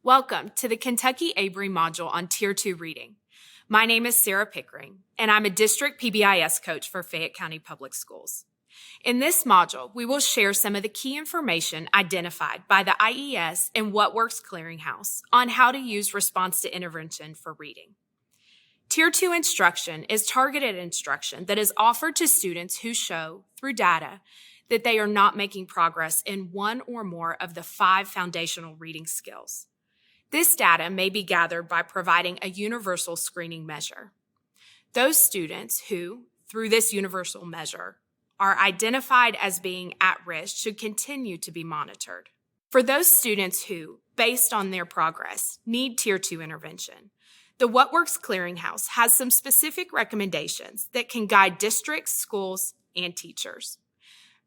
Welcome to the Kentucky A-BREE module on Tier 2 reading. My name is Sarah Pickering, and I'm a district PBIS coach for Fayette County Public Schools. In this module, we will share some of the key information identified by the IES and What Works Clearinghouse on how to use response to intervention for reading. Tier 2 instruction is targeted instruction that is offered to students who show, through data, that they are not making progress in one or more of the 5 foundational reading skills. This data may be gathered by providing a universal screening measure. Those students who, through this universal measure, are identified as being at risk should continue to be monitored. For those students who, based on their progress, need Tier 2 intervention, the What Works Clearinghouse has some specific recommendations that can guide districts, schools, and teachers.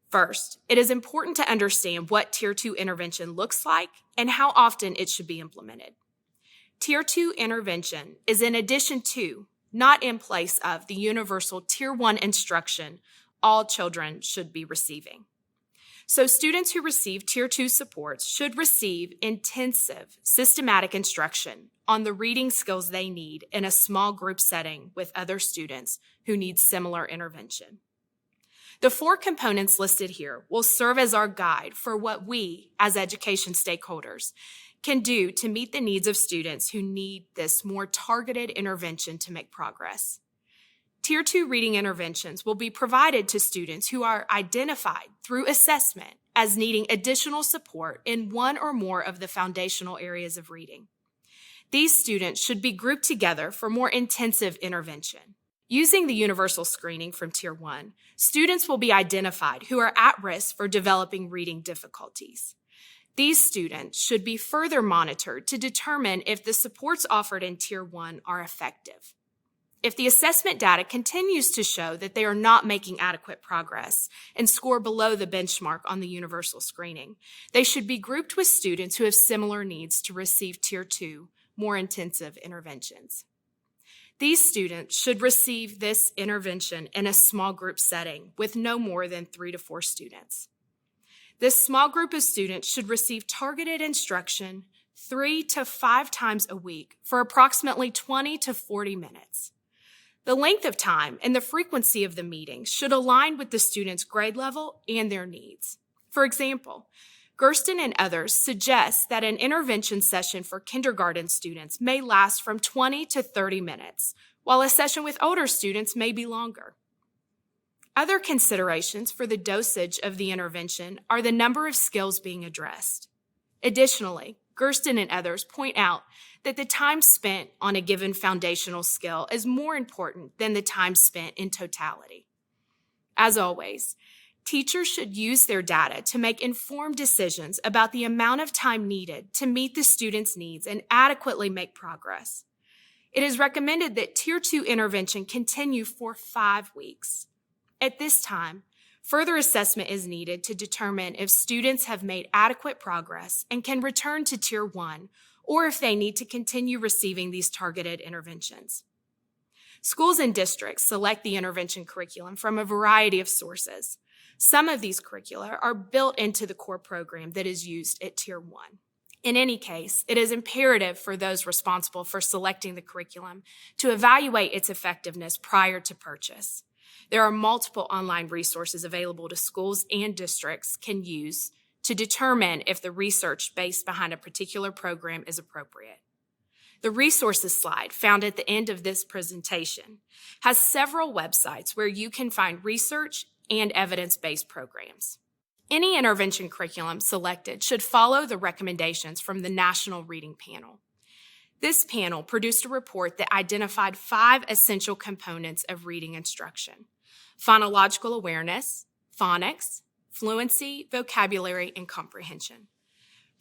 First, it is important to understand what Tier 2 intervention looks like and how often it should be implemented. Tier 2 intervention is in addition to, not in place of, the universal Tier 1 instruction all children should be receiving. So students who receive Tier 2 supports should receive intensive, systematic instruction on the reading skills they need in a small group setting with other students who need similar intervention. The 4 components listed here will serve as our guide for what we, as education stakeholders, can do to meet the needs of students who need this more targeted intervention to make progress. Tier 2 reading interventions will be provided to students who are identified through assessment as needing additional support in one or more of the foundational areas of reading. These students should be grouped together for more intensive intervention. Using the universal screening from Tier 1, students will be identified who are at risk for developing reading difficulties. These students should be further monitored to determine if the supports offered in Tier 1 are effective. If the assessment data continues to show that they are not making adequate progress and score below the benchmark on the universal screening, they should be grouped with students who have similar needs to receive Tier 2, more intensive interventions. These students should receive this intervention in a small group setting with no more than 3 to 4 students. This small group of students should receive targeted instruction 3 to 5 times a week for approximately 20 to 40 minutes. The length of time and the frequency of the meetings should align with the student's grade level and their needs. For example, Gersten and others suggest that an intervention session for kindergarten students may last from 20 to 30 minutes, while a session with older students may be longer. Other considerations for the dosage of the intervention are the number of skills being addressed. Additionally, Gersten and others point out that the time spent on a given foundational skill is more important than the time spent in totality. As always, teachers should use their data to make informed decisions about the amount of time needed to meet the student's needs and adequately make progress. It is recommended that Tier 2 intervention continue for 5 weeks. At this time, further assessment is needed to determine if students have made adequate progress and can return to Tier 1, or if they need to continue receiving these targeted interventions. Schools and districts select the intervention curriculum from a variety of sources. Some of these curricula are built into the core program that is used at Tier 1. In any case, it is imperative for those responsible for selecting the curriculum to evaluate its effectiveness prior to purchase. There are multiple online resources available to schools and districts can use to determine if the research based behind a particular program is appropriate. The resources slide found at the end of this presentation has several websites where you can find research and evidence-based programs. Any intervention curriculum selected should follow the recommendations from the National Reading Panel. This panel produced a report that identified 5 essential components of reading instruction: phonological awareness, phonics, fluency, vocabulary, and comprehension.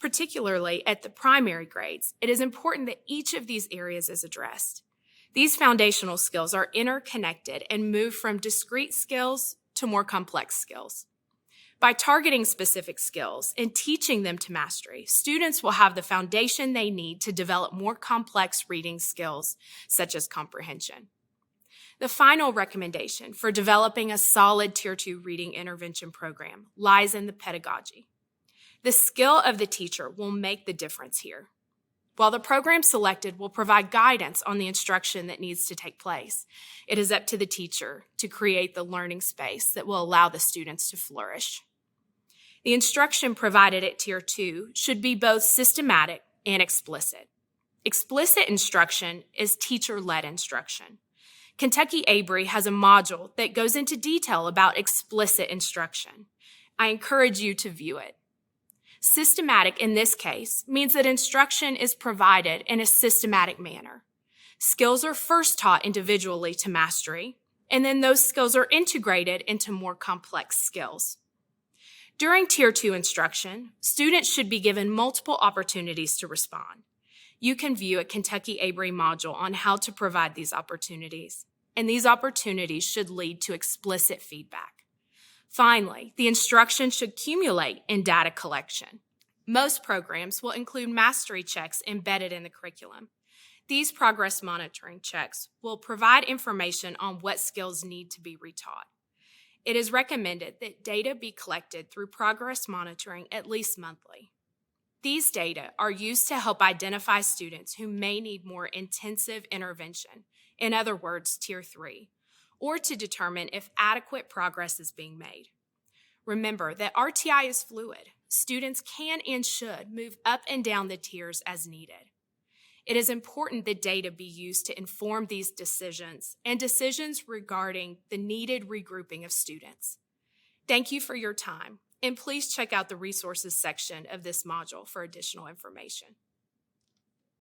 Particularly at the primary grades, it is important that each of these areas is addressed. These foundational skills are interconnected and move from discrete skills to more complex skills. By targeting specific skills and teaching them to mastery, students will have the foundation they need to develop more complex reading skills, such as comprehension. The final recommendation for developing a solid Tier 2 reading intervention program lies in the pedagogy. The skill of the teacher will make the difference here. While the program selected will provide guidance on the instruction that needs to take place, it is up to the teacher to create the learning space that will allow the students to flourish. The instruction provided at Tier 2 should be both systematic and explicit. Explicit instruction is teacher-led instruction. Kentucky A-BRI has a module that goes into detail about explicit instruction. I encourage you to view it. Systematic in this case means that instruction is provided in a systematic manner. Skills are first taught individually to mastery, and then those skills are integrated into more complex skills. During Tier 2 instruction, students should be given multiple opportunities to respond. You can view a Kentucky A-BRI module on how to provide these opportunities, and these opportunities should lead to explicit feedback. Finally, the instruction should accumulate in data collection. Most programs will include mastery checks embedded in the curriculum. These progress monitoring checks will provide information on what skills need to be retaught. It is recommended that data be collected through progress monitoring at least monthly. These data are used to help identify students who may need more intensive intervention, in other words, Tier 3, or to determine if adequate progress is being made. Remember that RTI is fluid. Students can and should move up and down the tiers as needed. It is important that data be used to inform these decisions and decisions regarding the needed regrouping of students. Thank you for your time, and please check out the resources section of this module for additional information.